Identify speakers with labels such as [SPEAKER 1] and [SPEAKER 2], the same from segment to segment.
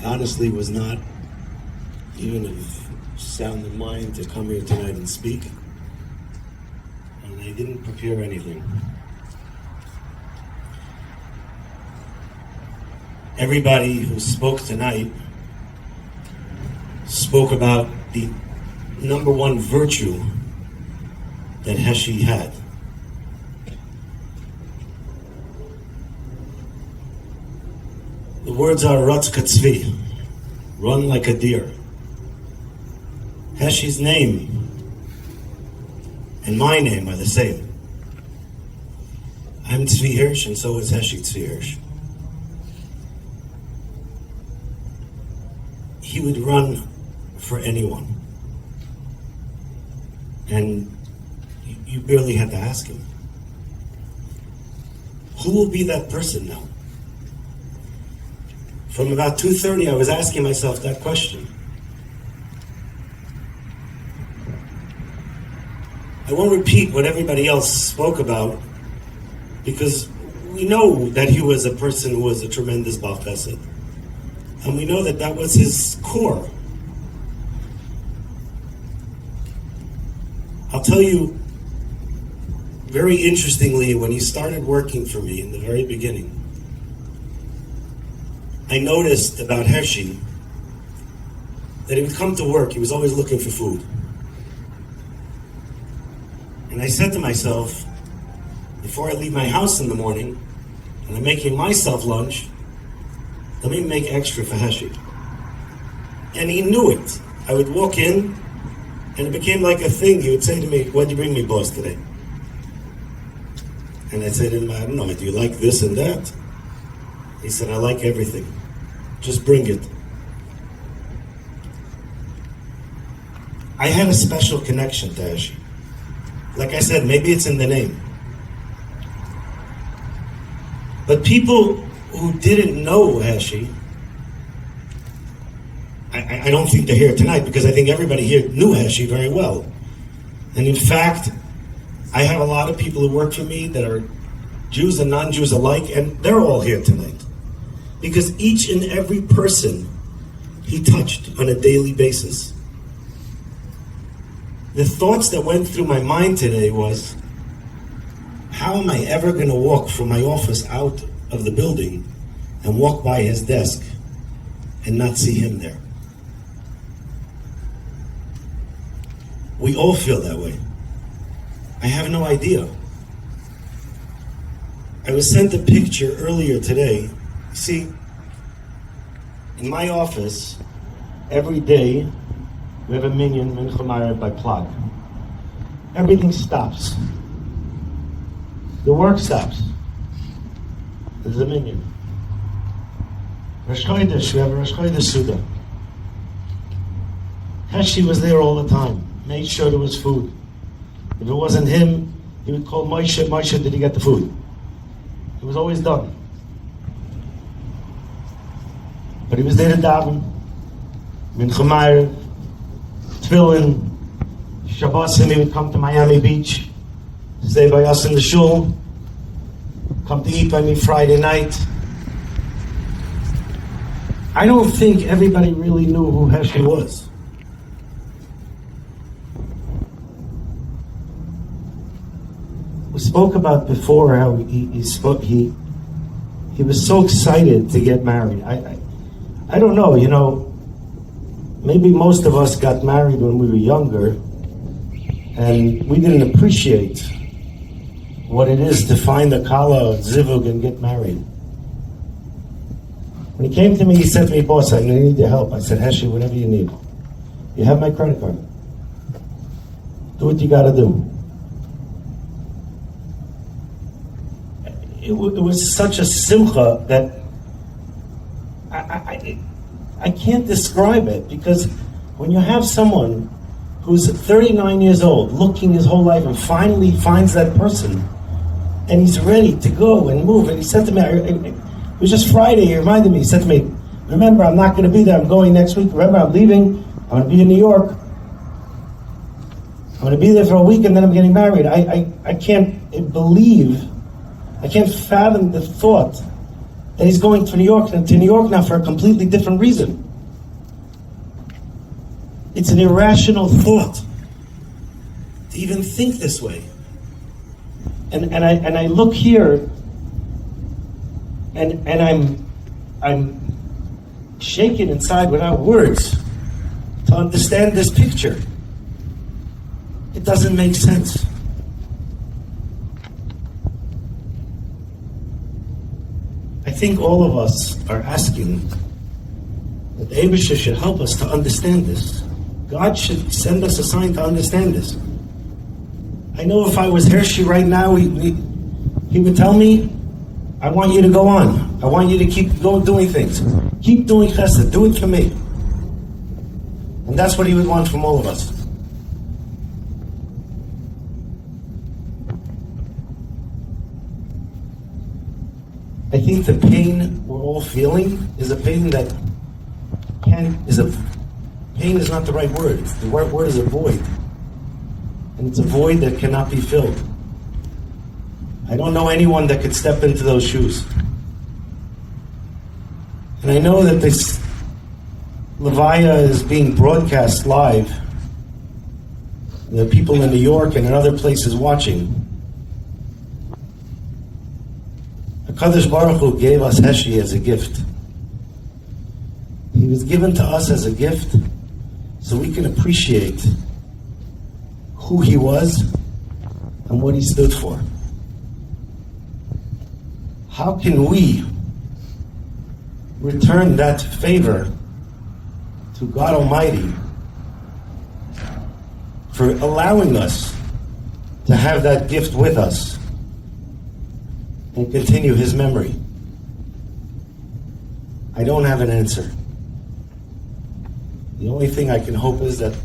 [SPEAKER 1] I honestly was not even of sound of mind to come here tonight and speak. And I didn't prepare anything. Everybody who spoke tonight spoke about the number one virtue that Hershy had. The words are Ratz Tzvi, run like a deer. Hershy's name and my name are the same. I'm Tzvi Hirsch, and so is Hershy Tzvi Hirsch. He would run for anyone. And you barely had to ask him. Who will be that person now? From about 2:30, I was asking myself that question. I won't repeat what everybody else spoke about, because we know that he was a person who was a tremendous Baal Chesed. And we know that that was his core. I'll tell you, very interestingly, when he started working for me in the very beginning, I noticed about Hershy that he would come to work, he was always looking for food. And I said to myself, before I leave my house in the morning, and I'm making myself lunch, let me make extra for Hershy. And he knew it. I would walk in, and it became like a thing. He would say to me, "What'd you bring me, boss, today?" And I'd say to him, "I don't know, do you like this and that?" He said, "I like everything. Just bring it." I had a special connection to Hershy. Like I said, maybe it's in the name. But people who didn't know Hershy, I don't think they're here tonight, because I think everybody here knew Hershy very well. And in fact, I have a lot of people who work for me that are Jews and non-Jews alike, and they're all here tonight. Because each and every person he touched on a daily basis. The thoughts that went through my mind today was, how am I ever going to walk from my office out of the building and walk by his desk and not see him there? We all feel that way. I have no idea. I was sent a picture earlier today. See, in my office, every day, we have a minyan, Mincha Ma'ariv by plug. Everything stops. The work stops. There's a minyan. Rosh Chodesh, we have a Rosh Chodesh Suda. Hershy was there all the time, made sure there was food. If it wasn't him, he would call Moshe, "Moshe, did you get the food?" It was always done. But he was there to daven, Mincha Ma'ariv, Tefillin, Shabbosim. He would come to Miami Beach, stay by us in the shul, come to eat by me Friday night. I don't think everybody really knew who Hershy was. We spoke about before how he was so excited to get married. I don't know, maybe most of us got married when we were younger, and we didn't appreciate what it is to find a kala, zivug, and get married. When he came to me, he said to me, "Boss, I need your help." I said, "Hershy, whatever you need. You have my credit card. Do what you gotta do." It was such a simcha that I can't describe it, because when you have someone who's 39 years old, looking his whole life, and finally finds that person, and he's ready to go and move, and he said to me, it was just Friday, he reminded me, he said to me, "Remember, I'm not going to be there, I'm going next week. Remember, I'm leaving, I'm going to be in New York. I'm going to be there for a week, and then I'm getting married." I can't believe, I can't fathom the thought that he's going to New York now for a completely different reason. It's an irrational thought to even think this way. And I look here, and I'm shaken inside without words to understand this picture. It doesn't make sense. I think all of us are asking that the Eibusher should help us to understand this. God should send us a sign to understand this. I know if I was Hershey right now, he would tell me, I want you to go on. I want you to keep doing things. Keep doing chesed. Do it for me. And that's what he would want from all of us. I think the pain we're all feeling is a pain that pain is not the right word. The right word is a void. And it's a void that cannot be filled. I don't know anyone that could step into those shoes. And I know that this Levaya is being broadcast live. There are people in New York and in other places watching. HaKadosh Baruch Hu gave us Hershy as a gift. He was given to us as a gift so we can appreciate who he was and what he stood for. How can we return that favor to God Almighty for allowing us to have that gift with us and continue his memory? I don't have an answer. The only thing I can hope is that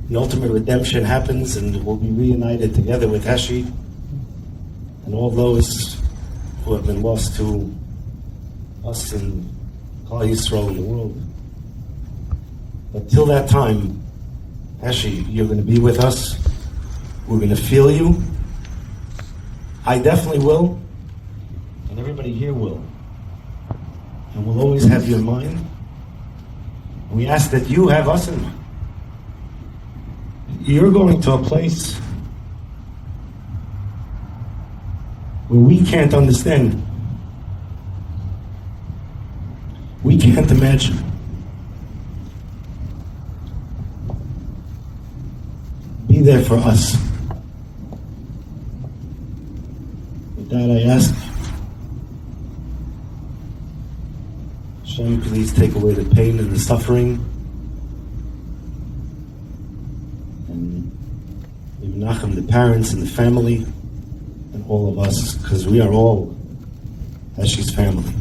[SPEAKER 1] the ultimate redemption happens and we'll be reunited together with Hershy and all those who have been lost to us and Klal Yisrael in the world. But till that time, Hershy, you're going to be with us. We're going to feel you. I definitely will, and everybody here will. And we'll always have you in mind. And we ask that you have us in mind. You're going to a place where we can't understand. We can't imagine. Be there for us. With that, I ask, Hashem, please take away the pain and the suffering. And Menachem, the parents and the family, and all of us, because we are all Heshy's family.